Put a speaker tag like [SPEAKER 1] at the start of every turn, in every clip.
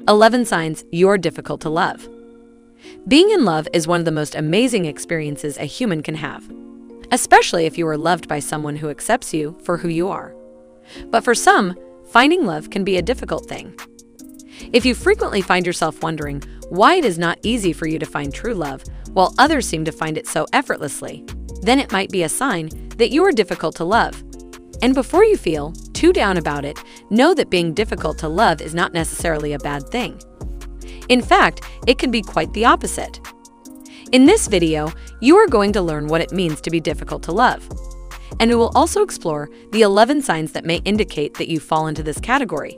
[SPEAKER 1] 11 signs you're difficult to love. Being in love is one of the most amazing experiences a human can have, especially if you are loved by someone who accepts you for who you are. But for some, finding love can be a difficult thing. If you frequently find yourself wondering why it is not easy for you to find true love, while others seem to find it so effortlessly, then it might be a sign that you are difficult to love. And before you feel too down about it, know that being difficult to love is not necessarily a bad thing. In fact, it can be quite the opposite. In this video, you are going to learn what it means to be difficult to love. And we will also explore the 11 signs that may indicate that you fall into this category.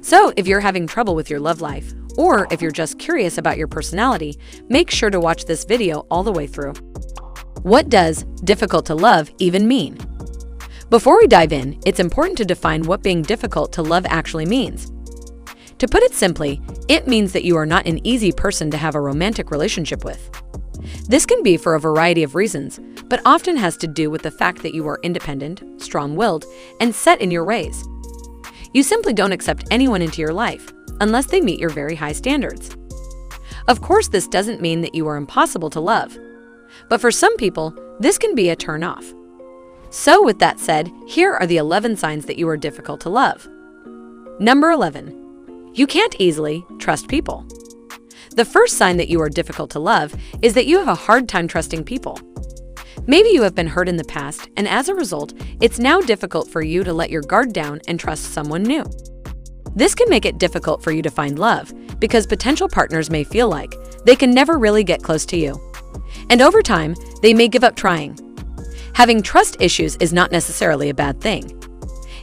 [SPEAKER 1] So, if you're having trouble with your love life, or if you're just curious about your personality, make sure to watch this video all the way through. What does difficult to love even mean? Before we dive in, it's important to define what being difficult to love actually means. To put it simply, it means that you are not an easy person to have a romantic relationship with. This can be for a variety of reasons, but often has to do with the fact that you are independent, strong-willed, and set in your ways. You simply don't accept anyone into your life unless they meet your very high standards. Of course, this doesn't mean that you are impossible to love, but for some people, this can be a turn-off. So with that said, here are the 11 signs that you are difficult to love. Number 11. You can't easily trust people. The first sign that you are difficult to love is that you have a hard time trusting people. Maybe you have been hurt in the past, and as a result, it's now difficult for you to let your guard down and trust someone new. This can make it difficult for you to find love, because potential partners may feel like they can never really get close to you. And over time, they may give up trying. Having trust issues is not necessarily a bad thing.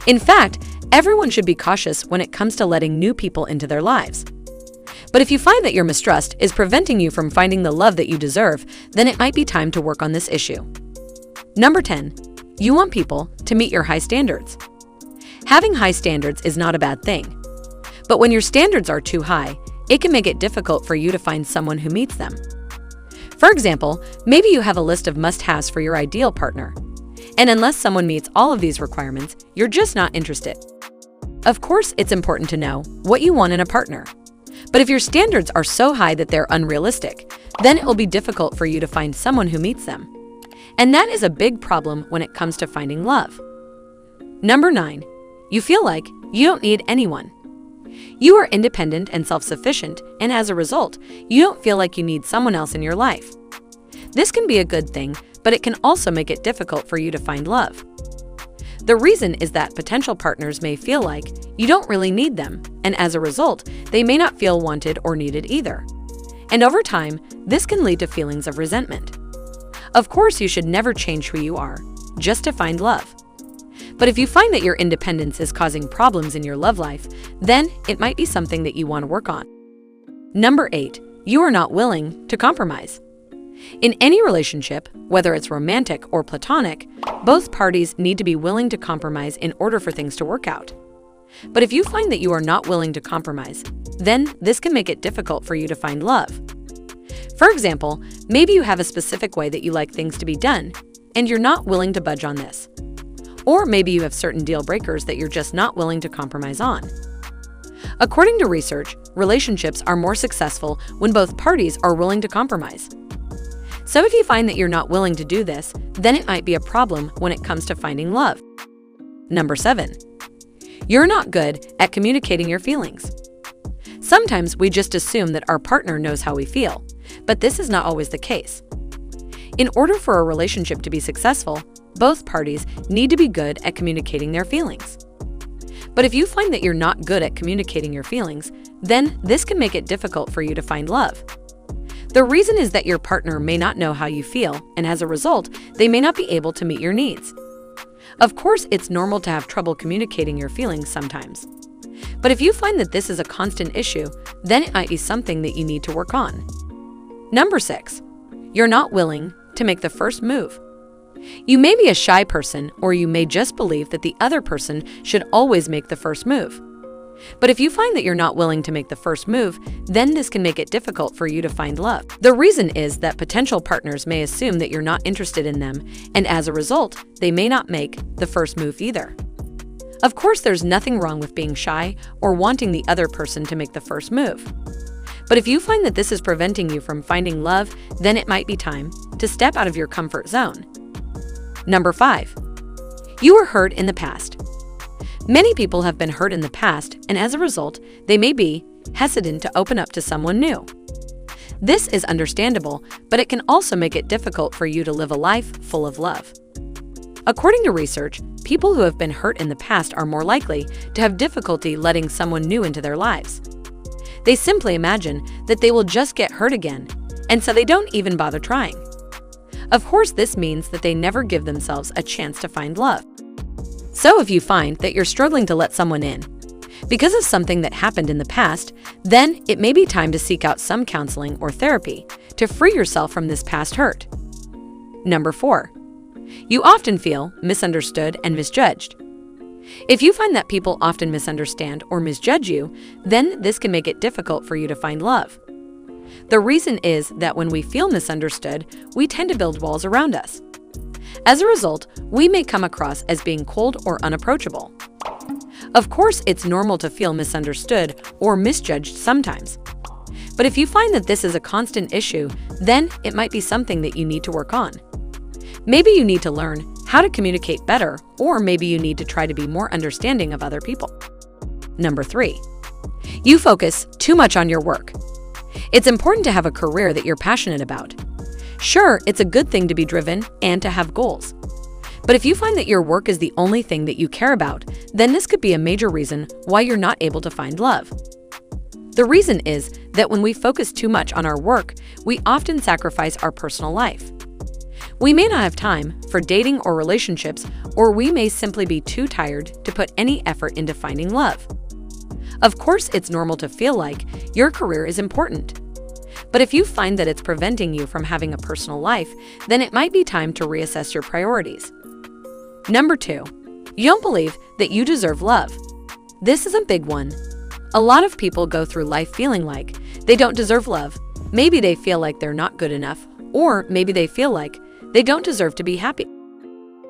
[SPEAKER 1] In fact, everyone should be cautious when it comes to letting new people into their lives. But if you find that your mistrust is preventing you from finding the love that you deserve, then it might be time to work on this issue. Number 10. You want people to meet your high standards. Having high standards is not a bad thing. But when your standards are too high, it can make it difficult for you to find someone who meets them. For example, maybe you have a list of must-haves for your ideal partner. And unless someone meets all of these requirements, you're just not interested. Of course, it's important to know what you want in a partner. But if your standards are so high that they're unrealistic, then it will be difficult for you to find someone who meets them. And that is a big problem when it comes to finding love. Number 9. You feel like you don't need anyone. You are independent and self-sufficient, and as a result, you don't feel like you need someone else in your life. This can be a good thing, but it can also make it difficult for you to find love. The reason is that potential partners may feel like you don't really need them, and as a result, they may not feel wanted or needed either. And over time, this can lead to feelings of resentment. Of course, you should never change who you are, just to find love. But if you find that your independence is causing problems in your love life, then it might be something that you want to work on. Number 8. You are not willing to compromise. In any relationship, whether it's romantic or platonic, both parties need to be willing to compromise in order for things to work out. But if you find that you are not willing to compromise, then this can make it difficult for you to find love. For example, maybe you have a specific way that you like things to be done, and you're not willing to budge on this. Or maybe you have certain deal breakers that you're just not willing to compromise on. According to research, relationships are more successful when both parties are willing to compromise. So if you find that you're not willing to do this, then it might be a problem when it comes to finding love. Number 7. You're not good at communicating your feelings. Sometimes we just assume that our partner knows how we feel, but this is not always the case. In order for a relationship to be successful, both parties need to be good at communicating their feelings. But if you find that you're not good at communicating your feelings, then this can make it difficult for you to find love. The reason is that your partner may not know how you feel, and as a result, they may not be able to meet your needs. Of course, it's normal to have trouble communicating your feelings sometimes. But if you find that this is a constant issue, then it might be something that you need to work on. Number 6. You're not willing to make the first move. You may be a shy person, or you may just believe that the other person should always make the first move. But if you find that you're not willing to make the first move, then this can make it difficult for you to find love. The reason is that potential partners may assume that you're not interested in them, and as a result, they may not make the first move either. Of course, there's nothing wrong with being shy or wanting the other person to make the first move. But if you find that this is preventing you from finding love, then it might be time to step out of your comfort zone. Number 5. You were hurt in the past. Many people have been hurt in the past, and as a result, they may be hesitant to open up to someone new. This is understandable, but it can also make it difficult for you to live a life full of love. According to research, people who have been hurt in the past are more likely to have difficulty letting someone new into their lives. They simply imagine that they will just get hurt again, and so they don't even bother trying. Of course, this means that they never give themselves a chance to find love. So if you find that you're struggling to let someone in because of something that happened in the past, then it may be time to seek out some counseling or therapy to free yourself from this past hurt. Number 4. You often feel misunderstood and misjudged. If you find that people often misunderstand or misjudge you, then this can make it difficult for you to find love. The reason is that when we feel misunderstood, we tend to build walls around us. As a result, we may come across as being cold or unapproachable. Of course, it's normal to feel misunderstood or misjudged sometimes. But if you find that this is a constant issue, then it might be something that you need to work on. Maybe you need to learn how to communicate better, or maybe you need to try to be more understanding of other people. Number 3. You focus too much on your work. It's important to have a career that you're passionate about. Sure, it's a good thing to be driven and to have goals. But if you find that your work is the only thing that you care about, then this could be a major reason why you're not able to find love. The reason is that when we focus too much on our work, we often sacrifice our personal life. We may not have time for dating or relationships, or we may simply be too tired to put any effort into finding love. Of course, it's normal to feel like your career is important. But if you find that it's preventing you from having a personal life, then it might be time to reassess your priorities. Number 2. You don't believe that you deserve love. This is a big one. A lot of people go through life feeling like they don't deserve love. Maybe they feel like they're not good enough, or maybe they feel like they don't deserve to be happy.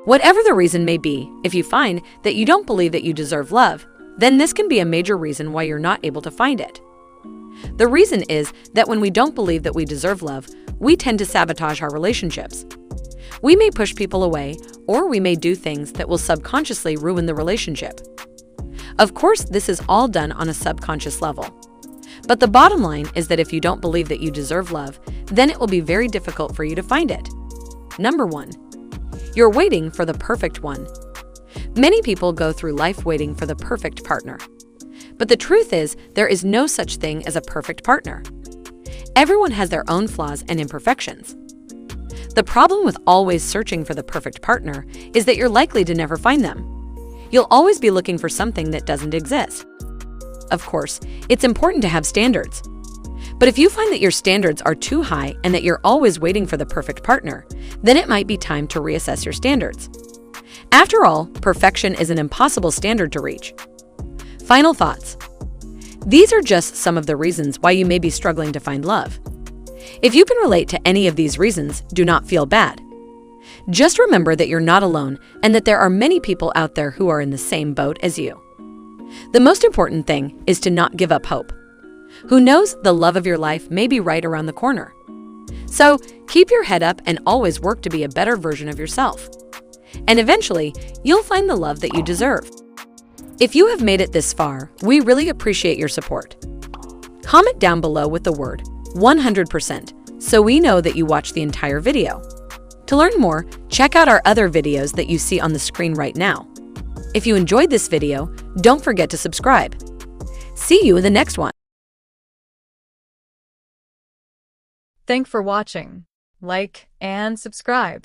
[SPEAKER 1] Whatever the reason may be, if you find that you don't believe that you deserve love, then this can be a major reason why you're not able to find it. The reason is that when we don't believe that we deserve love, we tend to sabotage our relationships. We may push people away, or we may do things that will subconsciously ruin the relationship. Of course, this is all done on a subconscious level. But the bottom line is that if you don't believe that you deserve love, then it will be very difficult for you to find it. Number 1. You're waiting for the perfect one. Many people go through life waiting for the perfect partner. But the truth is, there is no such thing as a perfect partner. Everyone has their own flaws and imperfections. The problem with always searching for the perfect partner is that you're likely to never find them. You'll always be looking for something that doesn't exist. Of course, it's important to have standards. But if you find that your standards are too high and that you're always waiting for the perfect partner, then it might be time to reassess your standards. After all, perfection is an impossible standard to reach. Final thoughts. These are just some of the reasons why you may be struggling to find love. If you can relate to any of these reasons, do not feel bad. Just remember that you're not alone and that there are many people out there who are in the same boat as you. The most important thing is to not give up hope. Who knows, the love of your life may be right around the corner. So keep your head up and always work to be a better version of yourself. And eventually, you'll find the love that you deserve. If you have made it this far, we really appreciate your support. Comment down below with the word 100% so we know that you watched the entire video. To learn more, check out our other videos that you see on the screen right now. If you enjoyed this video, don't forget to subscribe. See you in the next one.
[SPEAKER 2] Thanks for watching. Like and subscribe.